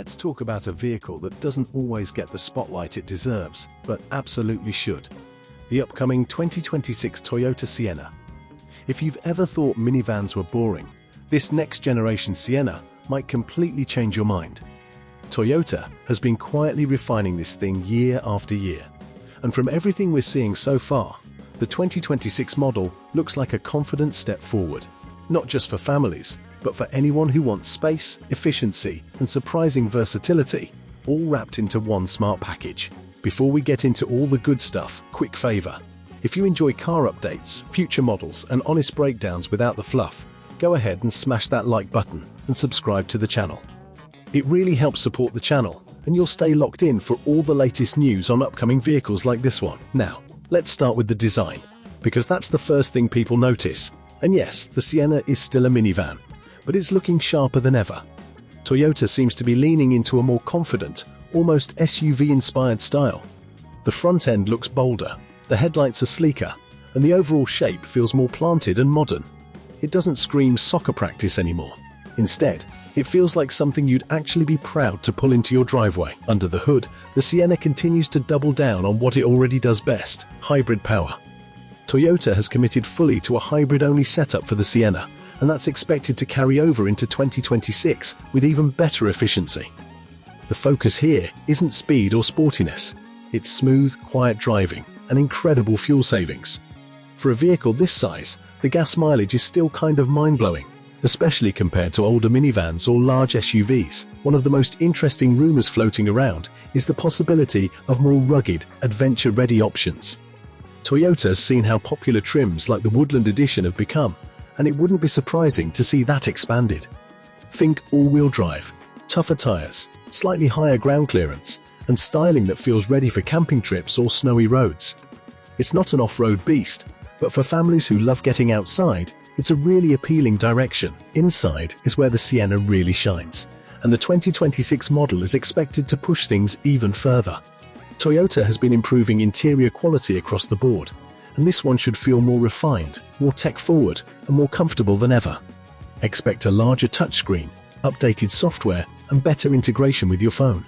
Let's talk about a vehicle that doesn't always get the spotlight it deserves, but absolutely should. The upcoming 2026 Toyota Sienna. If you've ever thought minivans were boring, this next-generation Sienna might completely change your mind. Toyota has been quietly refining this thing year after year. And from everything we're seeing so far, the 2026 model looks like a confident step forward, not just for families, but for anyone who wants space, efficiency, and surprising versatility, all wrapped into one smart package. Before we get into all the good stuff, quick favor. If you enjoy car updates, future models, and honest breakdowns without the fluff, go ahead and smash that like button and subscribe to the channel. It really helps support the channel, and you'll stay locked in for all the latest news on upcoming vehicles like this one. Now, let's start with the design, because that's the first thing people notice. And yes, the Sienna is still a minivan, but it's looking sharper than ever. Toyota seems to be leaning into a more confident, almost SUV-inspired style. The front end looks bolder, the headlights are sleeker, and the overall shape feels more planted and modern. It doesn't scream soccer practice anymore. Instead, it feels like something you'd actually be proud to pull into your driveway. Under the hood, the Sienna continues to double down on what it already does best: hybrid power. Toyota has committed fully to a hybrid-only setup for the Sienna, and that's expected to carry over into 2026 with even better efficiency. The focus here isn't speed or sportiness. It's smooth, quiet driving and incredible fuel savings. For a vehicle this size, the gas mileage is still kind of mind-blowing, especially compared to older minivans or large SUVs. One of the most interesting rumors floating around is the possibility of more rugged, adventure-ready options. Toyota has seen how popular trims like the Woodland Edition have become, and it wouldn't be surprising to see that expanded. Think all-wheel drive, tougher tires, slightly higher ground clearance, and styling that feels ready for camping trips or snowy roads. It's not an off-road beast, but for families who love getting outside, it's a really appealing direction. Inside is where the Sienna really shines, and the 2026 model is expected to push things even further. Toyota has been improving interior quality across the board, and this one should feel more refined, more tech-forward, and more comfortable than ever. Expect a larger touchscreen, updated software, and better integration with your phone.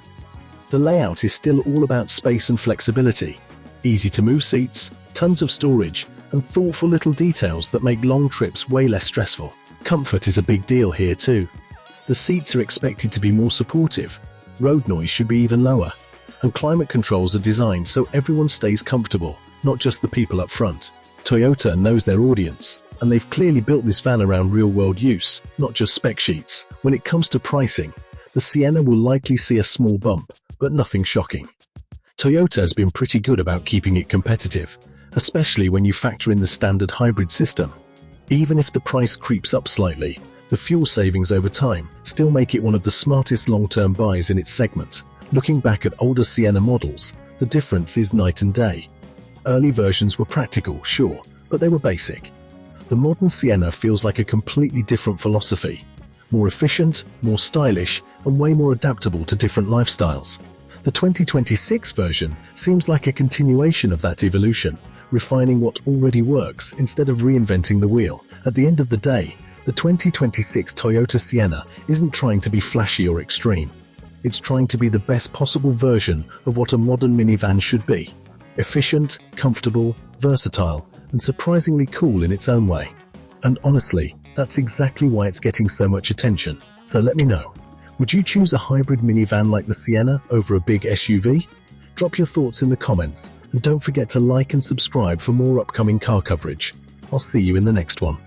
The layout is still all about space and flexibility. Easy-to-move seats, tons of storage, and thoughtful little details that make long trips way less stressful. Comfort is a big deal here too. The seats are expected to be more supportive, road noise should be even lower, and climate controls are designed so everyone stays comfortable, not just the people up front. Toyota knows their audience, and they've clearly built this van around real-world use, not just spec sheets. When it comes to pricing, the Sienna will likely see a small bump, but nothing shocking. Toyota has been pretty good about keeping it competitive, especially when you factor in the standard hybrid system. Even if the price creeps up slightly, the fuel savings over time still make it one of the smartest long-term buys in its segment. Looking back at older Sienna models, the difference is night and day. Early versions were practical, sure, but they were basic. The modern Sienna feels like a completely different philosophy. More efficient, more stylish, and way more adaptable to different lifestyles. The 2026 version seems like a continuation of that evolution, refining what already works instead of reinventing the wheel. At the end of the day, the 2026 Toyota Sienna isn't trying to be flashy or extreme. It's trying to be the best possible version of what a modern minivan should be. Efficient, comfortable, versatile, and surprisingly cool in its own way. And honestly, that's exactly why it's getting so much attention. So let me know. Would you choose a hybrid minivan like the Sienna over a big SUV? Drop your thoughts in the comments, and don't forget to like and subscribe for more upcoming car coverage. I'll see you in the next one.